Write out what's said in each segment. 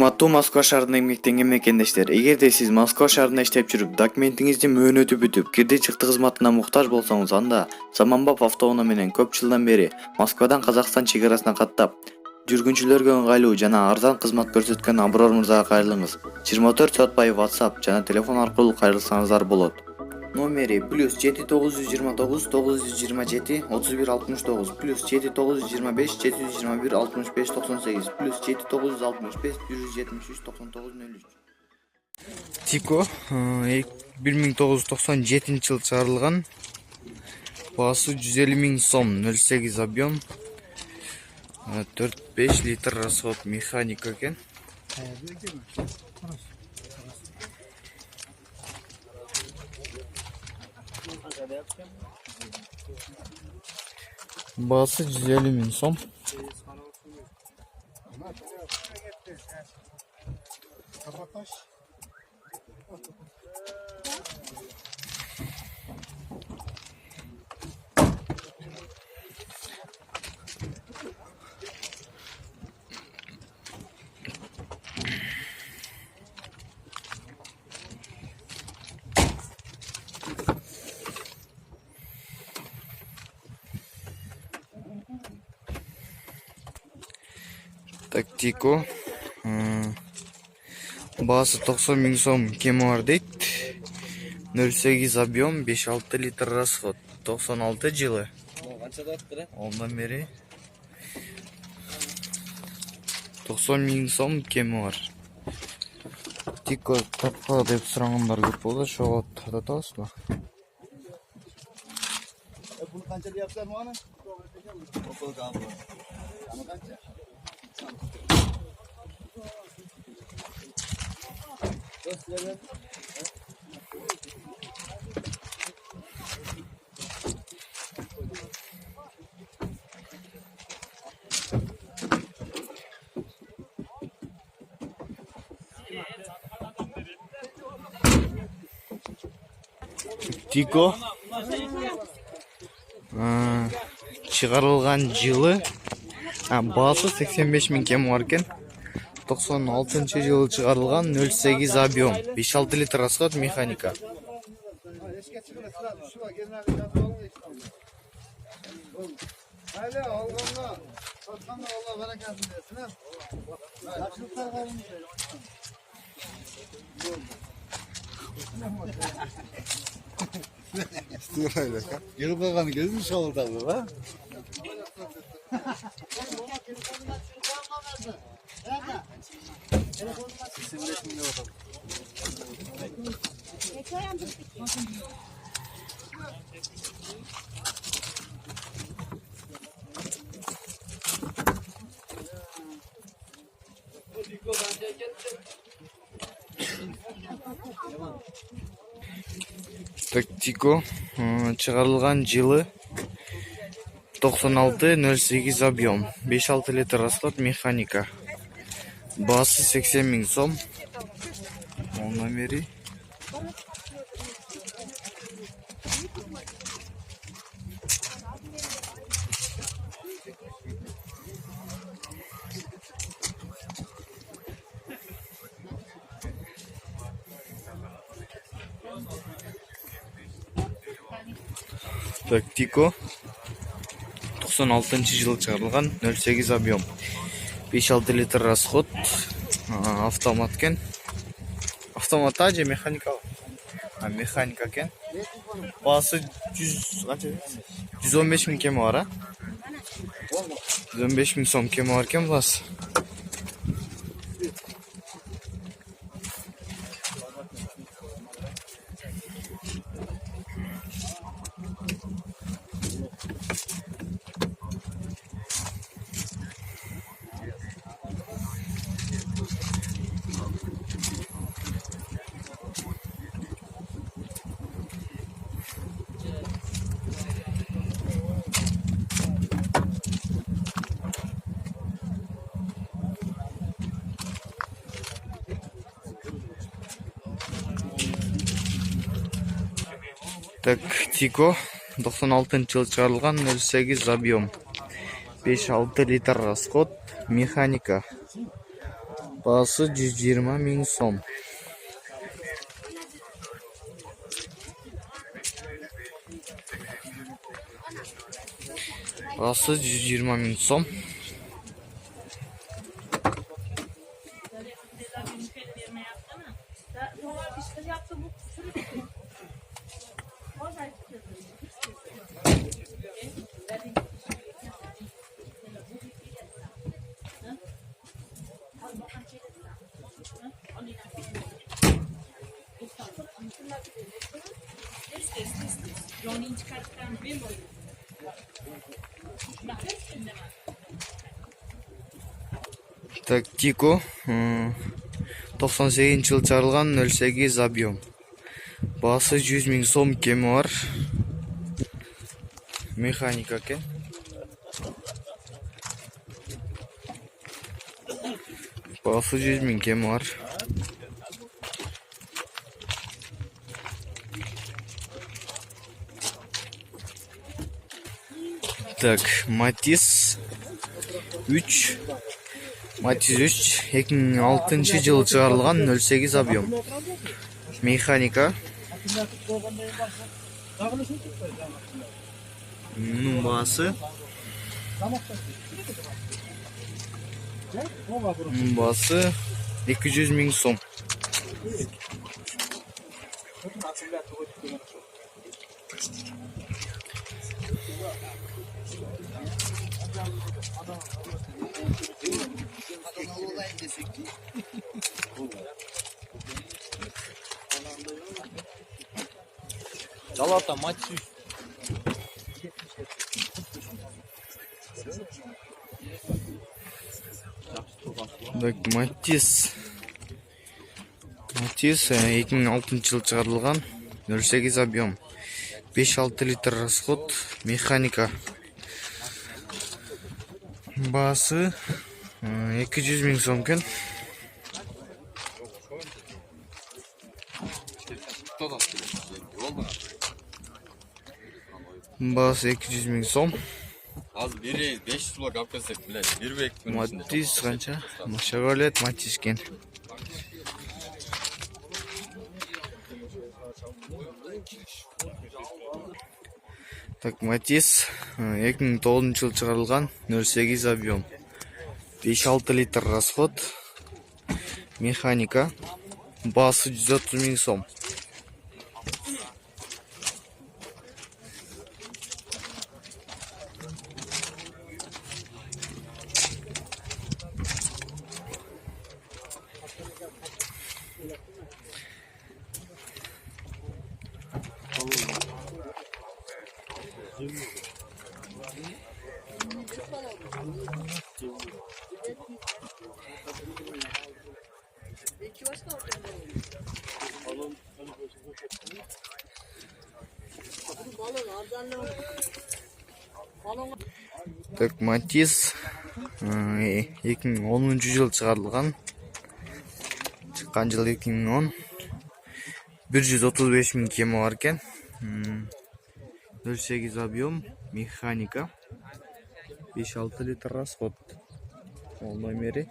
Урматтуу Москва шаарынын эмгектенген мекендештер, эгерде сиз Москва шаарында иштеп жүрүп, документиңиздин мөөнөтү бүтүп, кирди чыкты кызматына муктаж болсоңуз, анда Заманбап автоунаа менен көп жылдан бери Москвадан Казакстан чек арасына каттап, жүргүнчүлөргө ыңгайлуу жана арзан кызмат көрсөткөн Аброр мырзага кайрылыңыз. 24 саат бою WhatsApp жана телефон аркылуу кайрылсаңыздар болот. Номери +7 929 927 31 69 +7 925 721 65 98 +7 965 173 99 03. Тико 1997 жыл чыгарылган. Баасы 150 000 сом, 08 объем, 4-5 литр расход, механика экен. Баасы 150 000 сом. Тактико. Баасы 90 000 сом кеми бар дейт. 08 объем, 5-6 литр расход. 96 жылы. Ondan beri 90 000 сом кеми бар. Тико тапка деп сурагандар көп болду. Ошого татабызбы? Bunu kança yapsar mı ana? Okul kaldı. Ama kança? Тико чыгарылган жылы, баасы 85 000 кеми бар экен. 96-жылы чыгарылган, 08 объем, 5-6 литр расход, механика. Yürü bakalım gözünü şovul tabii ha. Тактико чыгарылган жылы 96-08 объем, 5-6 литр расход, механика. Баасы 80 000 сом. Ondan beri Тактико 96-жылы чыгарылган, 08 объем, 5-6 литр расход, автомат экен. Автомат же механика? Механика экен. Баасы 115 000 кеми бар, 115 000 сом кеми бар экен баасы. Тико 96-жылы чыгарылган, 08 объем, 5-6 литр расход, механика. Baası 120 ming so'm. Baası 120 ming so'm. Так, Тико 98-жылы чыгарылган 08 объем. Баасы 100 миң сом, кеми бар. Механика экен. Баасы 100 миң, кеми бар. Так, Матис 3. Матис 3 2006-жылы чыгарылган 08 объем. Механика. Мунун баасы 200 миң сом. Жалата матч. Так, Матис 2006-жылы чыгарылган 08 объем. 5-6 литр расход. Механика. Баасы 200 миң сом экен. Баасы 200 миң сом. Азыр берейиз 500 сулак алып келсек, билет. Бирбек. Матис канча? Шевролет Матис экен. Так, Матис 2009-жылы чыгарылган 08 объем. 5-6 литр расход. Механика. Баасы 130 миң сом. Так, Матис 2010-жылы чыгарылган. Чыккан жылы 2010. 135 миң кеми бар экен. 08 объем. Механика. 5-6 литр расход. Ол номери.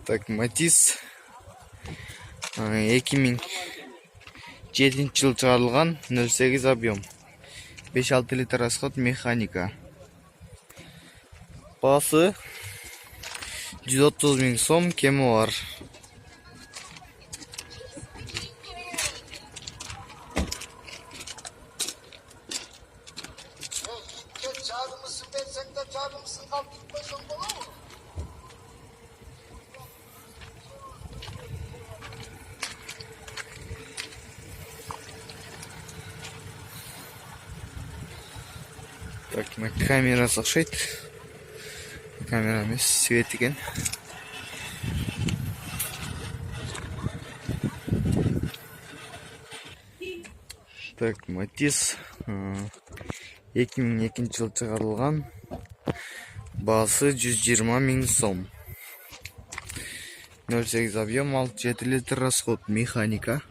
Так, Матис 2007-жылы чыгарылган 08 объем. 5-6 литр расход. Механика. Баасы 130 миң сом, кеми бар. Çağırmışsın, ben sen de çağırmışsın, kalk gitmesen olur mu? Так, мына камерасы окшойт. Камера эмес, свет экен. Так, Матис 2002 жылы чыгарылган. Баасы 120 000 сом. 0,8 объем, 6-7 литр расход, механика.